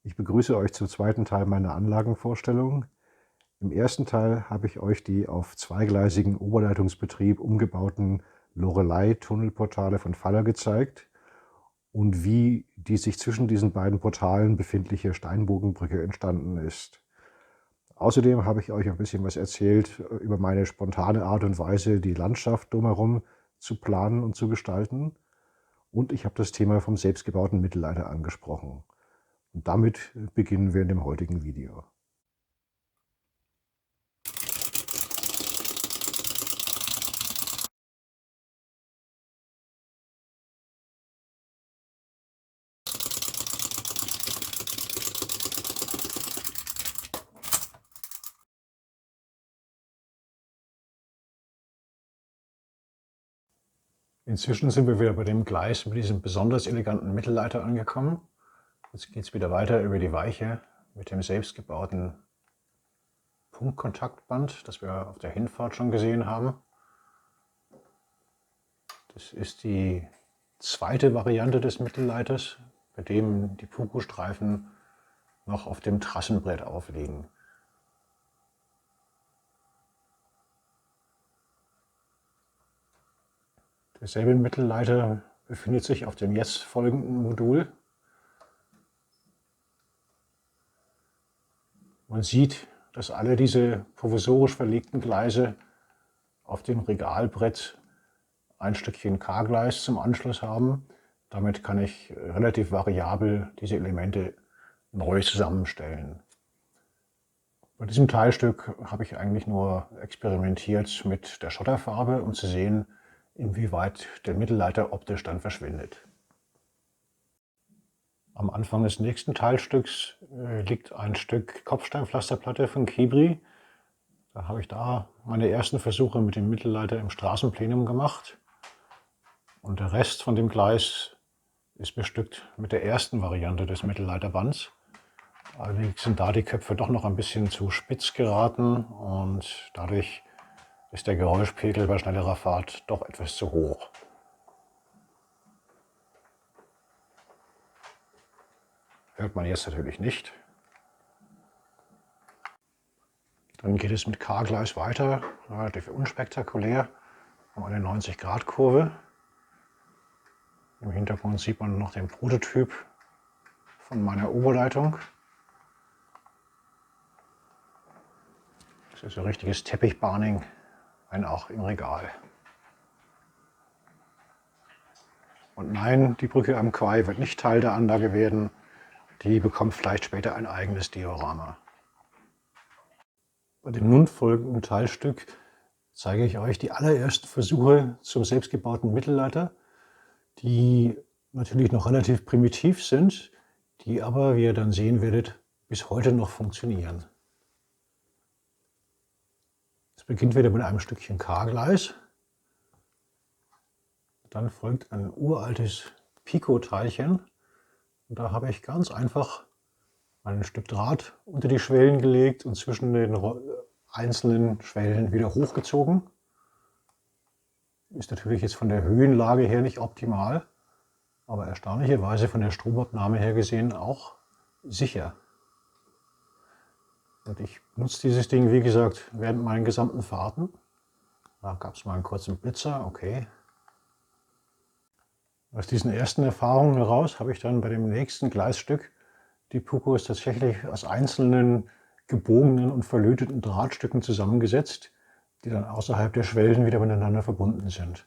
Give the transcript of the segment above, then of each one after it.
Ich begrüße euch zum zweiten Teil meiner Anlagenvorstellung. Im ersten Teil habe ich euch die auf zweigleisigen Oberleitungsbetrieb umgebauten Loreley-Tunnelportale von Faller gezeigt und wie die sich zwischen diesen beiden Portalen befindliche Steinbogenbrücke entstanden ist. Außerdem habe ich euch ein bisschen was erzählt über meine spontane Art und Weise, die Landschaft drumherum zu planen und zu gestalten. Und ich habe das Thema vom selbstgebauten Mittelleiter angesprochen. Und damit beginnen wir in dem heutigen Video. Inzwischen sind wir wieder bei dem Gleis mit diesem besonders eleganten Mittelleiter angekommen. Jetzt geht es wieder weiter über die Weiche mit dem selbstgebauten Punktkontaktband, das wir auf der Hinfahrt schon gesehen haben. Das ist die zweite Variante des Mittelleiters, bei dem die Puku-Streifen noch auf dem Trassenbrett aufliegen. Derselbe Mittelleiter befindet sich auf dem jetzt folgenden Modul. Man sieht, dass alle diese provisorisch verlegten Gleise auf dem Regalbrett ein Stückchen K-Gleis zum Anschluss haben. Damit kann ich relativ variabel diese Elemente neu zusammenstellen. Bei diesem Teilstück habe ich eigentlich nur experimentiert mit der Schotterfarbe, um zu sehen, inwieweit der Mittelleiter optisch dann verschwindet. Am Anfang des nächsten Teilstücks liegt ein Stück Kopfsteinpflasterplatte von Kibri. Da habe ich meine ersten Versuche mit dem Mittelleiter im Straßenplenum gemacht. Und der Rest von dem Gleis ist bestückt mit der ersten Variante des Mittelleiterbands. Allerdings sind da die Köpfe doch noch ein bisschen zu spitz geraten und dadurch ist der Geräuschpegel bei schnellerer Fahrt doch etwas zu hoch. Hört man jetzt natürlich nicht. Dann geht es mit K-Gleis weiter, relativ unspektakulär, um eine 90-Grad-Kurve. Im Hintergrund sieht man noch den Prototyp von meiner Oberleitung. Das ist ein richtiges Teppichbarning, wenn auch im Regal. Und nein, die Brücke am Quai wird nicht Teil der Anlage werden. Die bekommt vielleicht später ein eigenes Diorama. Bei dem nun folgenden Teilstück zeige ich euch die allerersten Versuche zum selbstgebauten Mittelleiter, die natürlich noch relativ primitiv sind, die aber, wie ihr dann sehen werdet, bis heute noch funktionieren. Es beginnt wieder mit einem Stückchen K-Gleis. Dann folgt ein uraltes Pico-Teilchen. Und da habe ich ganz einfach ein Stück Draht unter die Schwellen gelegt und zwischen den einzelnen Schwellen wieder hochgezogen. Ist natürlich jetzt von der Höhenlage her nicht optimal, aber erstaunlicherweise von der Stromabnahme her gesehen auch sicher. Und ich nutze dieses Ding, wie gesagt, während meinen gesamten Fahrten. Da gab es mal einen kurzen Blitzer, okay. Aus diesen ersten Erfahrungen heraus habe ich dann bei dem nächsten Gleisstück die Pukos tatsächlich aus einzelnen gebogenen und verlöteten Drahtstücken zusammengesetzt, die dann außerhalb der Schwellen wieder miteinander verbunden sind.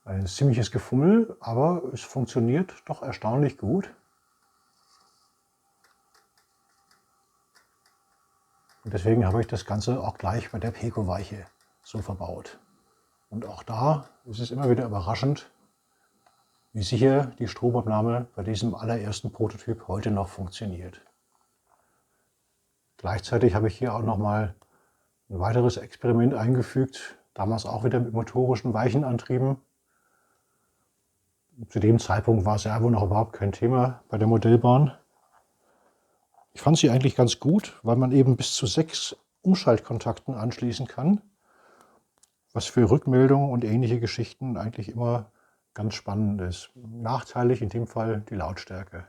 Ein ziemliches Gefummel, aber es funktioniert doch erstaunlich gut. Und deswegen habe ich das Ganze auch gleich bei der Peco-Weiche so verbaut. Und auch da ist es immer wieder überraschend, wie sicher die Stromabnahme bei diesem allerersten Prototyp heute noch funktioniert. Gleichzeitig habe ich hier auch nochmal ein weiteres Experiment eingefügt, damals auch wieder mit motorischen Weichenantrieben. Zu dem Zeitpunkt war Servo noch überhaupt kein Thema bei der Modellbahn. Ich fand sie eigentlich ganz gut, weil man eben bis zu 6 Umschaltkontakten anschließen kann, was für Rückmeldungen und ähnliche Geschichten eigentlich immer ganz spannend ist. Nachteilig in dem Fall die Lautstärke.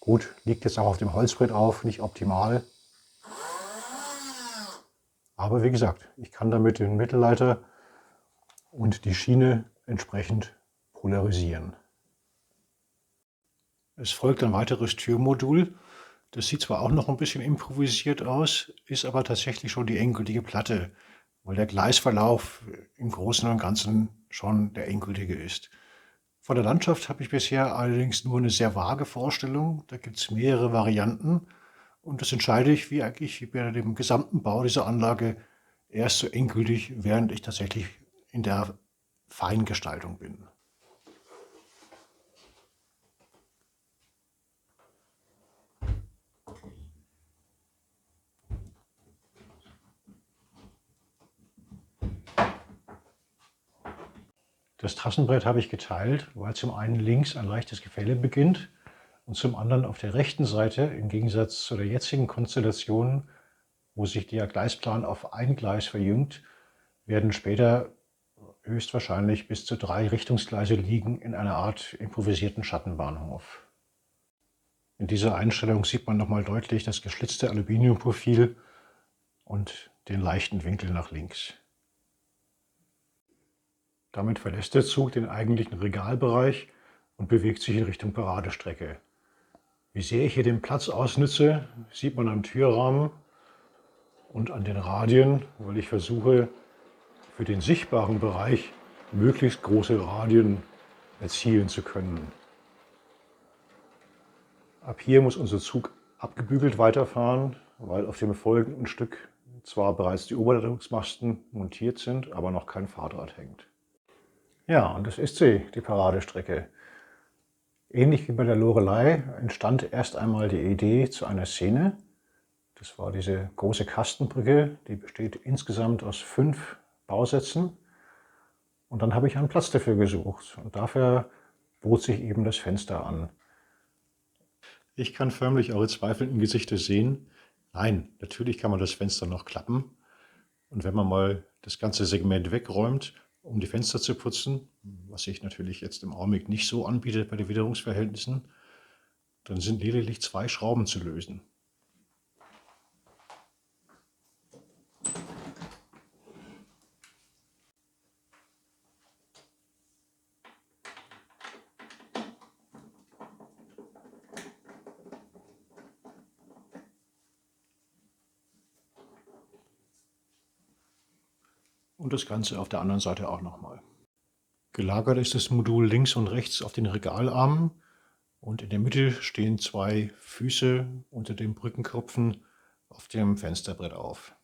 Gut, liegt jetzt auch auf dem Holzbrett auf, nicht optimal. Aber wie gesagt, ich kann damit den Mittelleiter und die Schiene entsprechend polarisieren. Es folgt ein weiteres Türmodul. Das sieht zwar auch noch ein bisschen improvisiert aus, ist aber tatsächlich schon die endgültige Platte, weil der Gleisverlauf im Großen und Ganzen schon der endgültige ist. Von der Landschaft habe ich bisher allerdings nur eine sehr vage Vorstellung. Da gibt es mehrere Varianten und das entscheide ich, wie eigentlich bei dem gesamten Bau dieser Anlage, erst so endgültig, während ich tatsächlich in der Feingestaltung bin. Das Trassenbrett habe ich geteilt, weil zum einen links ein leichtes Gefälle beginnt und zum anderen auf der rechten Seite, im Gegensatz zu der jetzigen Konstellation, wo sich der Gleisplan auf ein Gleis verjüngt, werden später höchstwahrscheinlich bis zu 3 Richtungsgleise liegen in einer Art improvisierten Schattenbahnhof. In dieser Einstellung sieht man nochmal deutlich das geschlitzte Aluminiumprofil und den leichten Winkel nach links. Damit verlässt der Zug den eigentlichen Regalbereich und bewegt sich in Richtung Paradestrecke. Wie sehr ich hier den Platz ausnütze, sieht man am Türrahmen und an den Radien, weil ich versuche, für den sichtbaren Bereich möglichst große Radien erzielen zu können. Ab hier muss unser Zug abgebügelt weiterfahren, weil auf dem folgenden Stück zwar bereits die Oberleitungsmasten montiert sind, aber noch kein Fahrdraht hängt. Ja, und das ist sie, die Paradestrecke. Ähnlich wie bei der Loreley entstand erst einmal die Idee zu einer Szene. Das war diese große Kastenbrücke, die besteht insgesamt aus 5 Bausätzen. Und dann habe ich einen Platz dafür gesucht und dafür bot sich eben das Fenster an. Ich kann förmlich eure zweifelnden Gesichter sehen. Nein, natürlich kann man das Fenster noch klappen. Und wenn man mal das ganze Segment wegräumt, um die Fenster zu putzen, was sich natürlich jetzt im Augenblick nicht so anbietet bei den Witterungsverhältnissen, dann sind lediglich 2 Schrauben zu lösen. Und das Ganze auf der anderen Seite auch nochmal. Gelagert ist das Modul links und rechts auf den Regalarmen und in der Mitte stehen 2 Füße unter den Brückenkopfen auf dem Fensterbrett auf.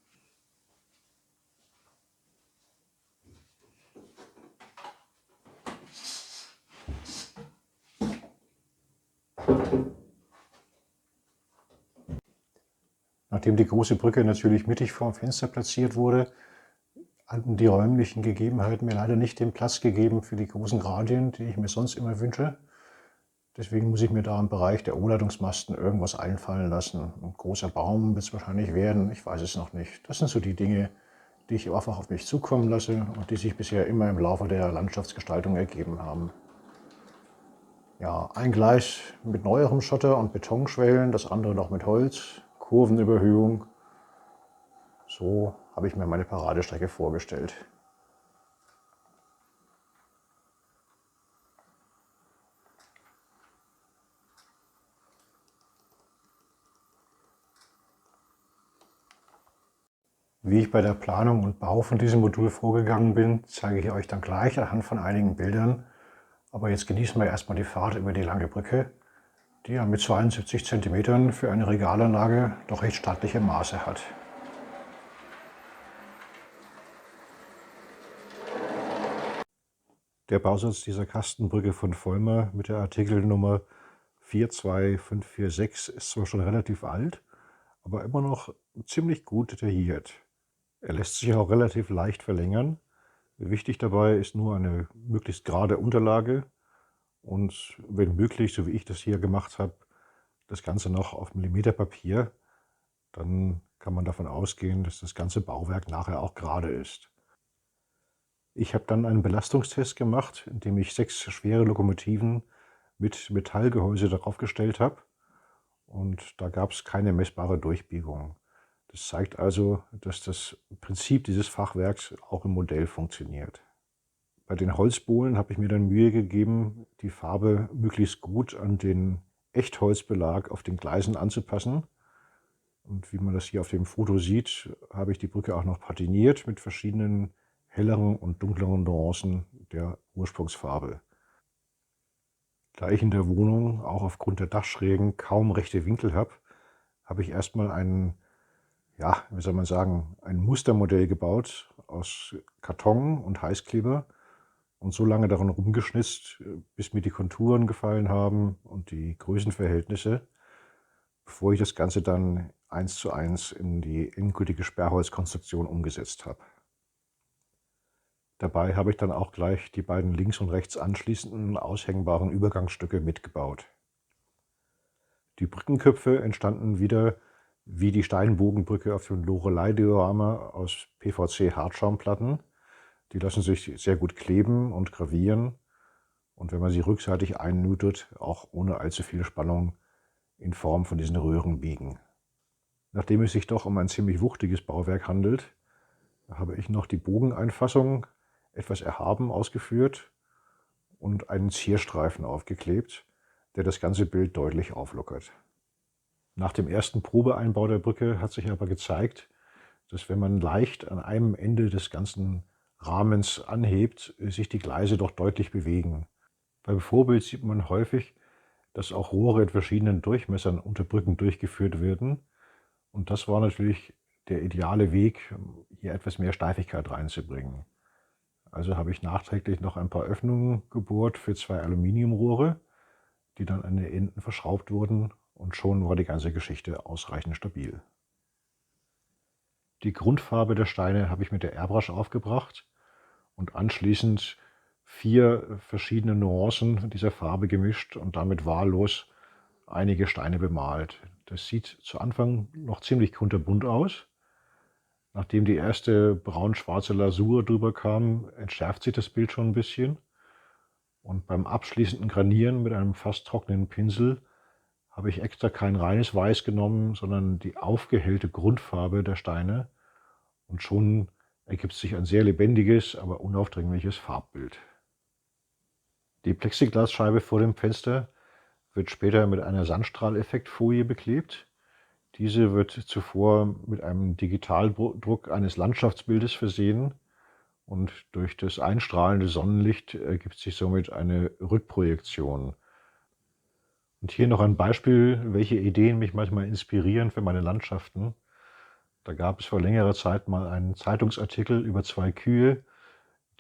Nachdem die große Brücke natürlich mittig vorm Fenster platziert wurde, hatten die räumlichen Gegebenheiten mir leider nicht den Platz gegeben für die großen Radien, die ich mir sonst immer wünsche. Deswegen muss ich mir da im Bereich der O-Leitungsmasten irgendwas einfallen lassen. Ein großer Baum wird es wahrscheinlich werden, ich weiß es noch nicht. Das sind so die Dinge, die ich einfach auf mich zukommen lasse und die sich bisher immer im Laufe der Landschaftsgestaltung ergeben haben. Ja, ein Gleis mit neuerem Schotter und Betonschwellen, das andere noch mit Holz, Kurvenüberhöhung. So habe ich mir meine Paradestrecke vorgestellt. Wie ich bei der Planung und Bau von diesem Modul vorgegangen bin, zeige ich euch dann gleich anhand von einigen Bildern. Aber jetzt genießen wir erstmal die Fahrt über die lange Brücke, die ja mit 72 cm für eine Regalanlage doch recht stattliche Maße hat. Der Bausatz dieser Kastenbrücke von Volmer mit der Artikelnummer 42546 ist zwar schon relativ alt, aber immer noch ziemlich gut detailliert. Er lässt sich auch relativ leicht verlängern. Wichtig dabei ist nur eine möglichst gerade Unterlage und wenn möglich, so wie ich das hier gemacht habe, das Ganze noch auf Millimeterpapier. Dann kann man davon ausgehen, dass das ganze Bauwerk nachher auch gerade ist. Ich habe dann einen Belastungstest gemacht, indem ich 6 schwere Lokomotiven mit Metallgehäuse darauf gestellt habe und da gab es keine messbare Durchbiegung. Das zeigt also, dass das Prinzip dieses Fachwerks auch im Modell funktioniert. Bei den Holzbohlen habe ich mir dann Mühe gegeben, die Farbe möglichst gut an den Echtholzbelag auf den Gleisen anzupassen. Und wie man das hier auf dem Foto sieht, habe ich die Brücke auch noch patiniert mit verschiedenen helleren und dunkleren Nuancen der Ursprungsfarbe. Da ich in der Wohnung auch aufgrund der Dachschrägen kaum rechte Winkel habe, habe ich erstmal ja, wie soll man sagen, ein Mustermodell gebaut aus Karton und Heißkleber und so lange daran rumgeschnitzt, bis mir die Konturen gefallen haben und die Größenverhältnisse, bevor ich das Ganze dann 1:1 in die endgültige Sperrholzkonstruktion umgesetzt habe. Dabei habe ich dann auch gleich die beiden links und rechts anschließenden aushängbaren Übergangsstücke mitgebaut. Die Brückenköpfe entstanden wieder wie die Steinbogenbrücke auf dem Loreley-Diorama aus PVC-Hartschaumplatten. Die lassen sich sehr gut kleben und gravieren und wenn man sie rückseitig einnutet, auch ohne allzu viel Spannung in Form von diesen Röhren biegen. Nachdem es sich doch um ein ziemlich wuchtiges Bauwerk handelt, habe ich noch die Bogeneinfassung etwas erhaben ausgeführt und einen Zierstreifen aufgeklebt, der das ganze Bild deutlich auflockert. Nach dem ersten Probeeinbau der Brücke hat sich aber gezeigt, dass wenn man leicht an einem Ende des ganzen Rahmens anhebt, sich die Gleise doch deutlich bewegen. Beim Vorbild sieht man häufig, dass auch Rohre in verschiedenen Durchmessern unter Brücken durchgeführt werden. Und das war natürlich der ideale Weg, hier etwas mehr Steifigkeit reinzubringen. Also habe ich nachträglich noch ein paar Öffnungen gebohrt für 2 Aluminiumrohre, die dann an den Enden verschraubt wurden und schon war die ganze Geschichte ausreichend stabil. Die Grundfarbe der Steine habe ich mit der Airbrush aufgebracht und anschließend 4 verschiedene Nuancen dieser Farbe gemischt und damit wahllos einige Steine bemalt. Das sieht zu Anfang noch ziemlich kunterbunt aus. Nachdem die erste braun-schwarze Lasur drüber kam, entschärft sich das Bild schon ein bisschen. Und beim abschließenden Granieren mit einem fast trockenen Pinsel habe ich extra kein reines Weiß genommen, sondern die aufgehellte Grundfarbe der Steine. Und schon ergibt sich ein sehr lebendiges, aber unaufdringliches Farbbild. Die Plexiglasscheibe vor dem Fenster wird später mit einer Sandstrahleffektfolie beklebt. Diese wird zuvor mit einem Digitaldruck eines Landschaftsbildes versehen und durch das einstrahlende Sonnenlicht ergibt sich somit eine Rückprojektion. Und hier noch ein Beispiel, welche Ideen mich manchmal inspirieren für meine Landschaften. Da gab es vor längerer Zeit mal einen Zeitungsartikel über 2 Kühe,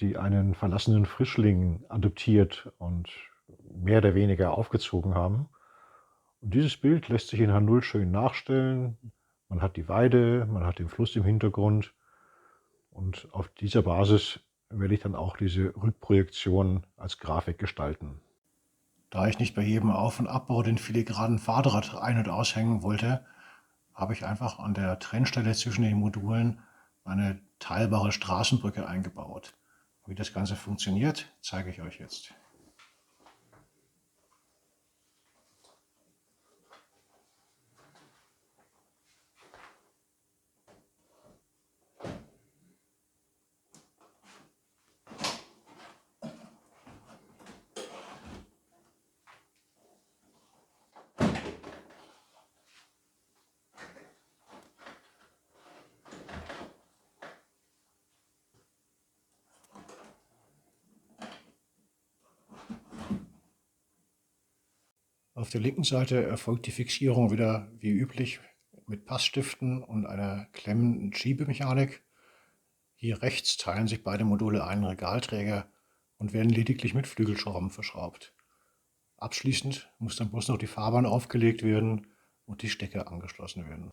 die einen verlassenen Frischling adoptiert und mehr oder weniger aufgezogen haben. Und dieses Bild lässt sich in H0 schön nachstellen. Man hat die Weide, man hat den Fluss im Hintergrund und auf dieser Basis werde ich dann auch diese Rückprojektion als Grafik gestalten. Da ich nicht bei jedem Auf- und Abbau den filigranen Fahrdraht ein- und aushängen wollte, habe ich einfach an der Trennstelle zwischen den Modulen eine teilbare Straßenbrücke eingebaut. Wie das Ganze funktioniert, zeige ich euch jetzt. Auf der linken Seite erfolgt die Fixierung wieder wie üblich mit Passstiften und einer klemmenden Schiebemechanik. Hier rechts teilen sich beide Module einen Regalträger und werden lediglich mit Flügelschrauben verschraubt. Abschließend muss dann bloß noch die Fahrbahn aufgelegt werden und die Stecker angeschlossen werden.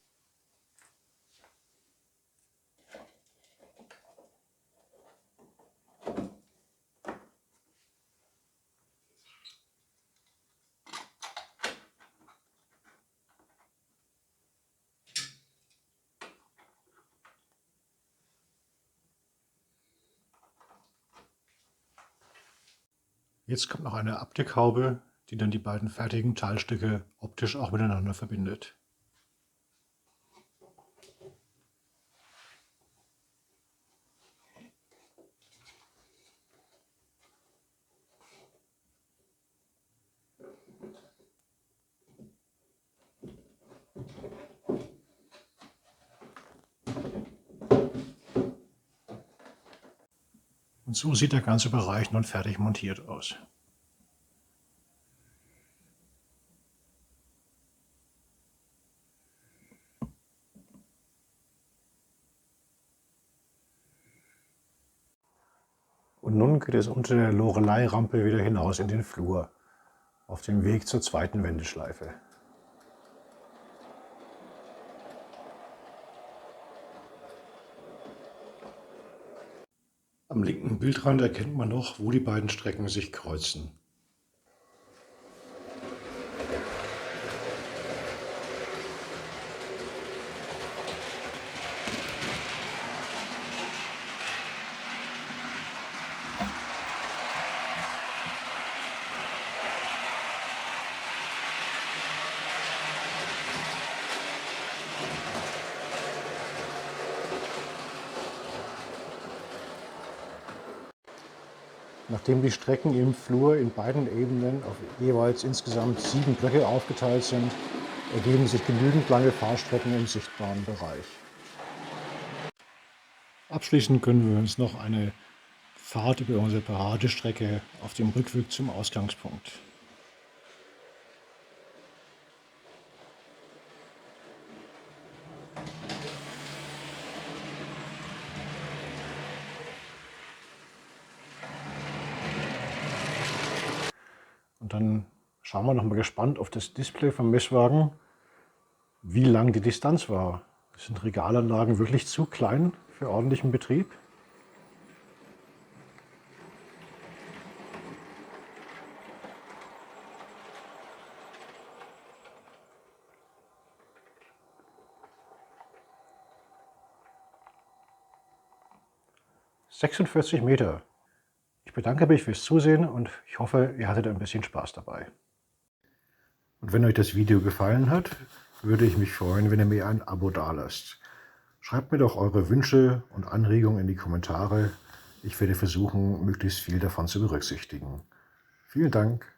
Jetzt kommt noch eine Abdeckhaube, die dann die beiden fertigen Teilstücke optisch auch miteinander verbindet. Und so sieht der ganze Bereich nun fertig montiert aus. Und nun geht es unter der Lorelei-Rampe wieder hinaus in den Flur, auf dem Weg zur zweiten Wendeschleife. Am linken Bildrand erkennt man noch, wo die beiden Strecken sich kreuzen. Nachdem die Strecken im Flur in beiden Ebenen auf jeweils insgesamt 7 Blöcke aufgeteilt sind, ergeben sich genügend lange Fahrstrecken im sichtbaren Bereich. Abschließend können wir uns noch eine Fahrt über unsere Paradestrecke auf dem Rückweg zum Ausgangspunkt. Und dann schauen wir noch mal gespannt auf das Display vom Messwagen, wie lang die Distanz war. Sind Regalanlagen wirklich zu klein für ordentlichen Betrieb? »46 Meter«. Ich bedanke mich fürs Zusehen und ich hoffe, ihr hattet ein bisschen Spaß dabei. Und wenn euch das Video gefallen hat, würde ich mich freuen, wenn ihr mir ein Abo dalasst. Schreibt mir doch eure Wünsche und Anregungen in die Kommentare. Ich werde versuchen, möglichst viel davon zu berücksichtigen. Vielen Dank.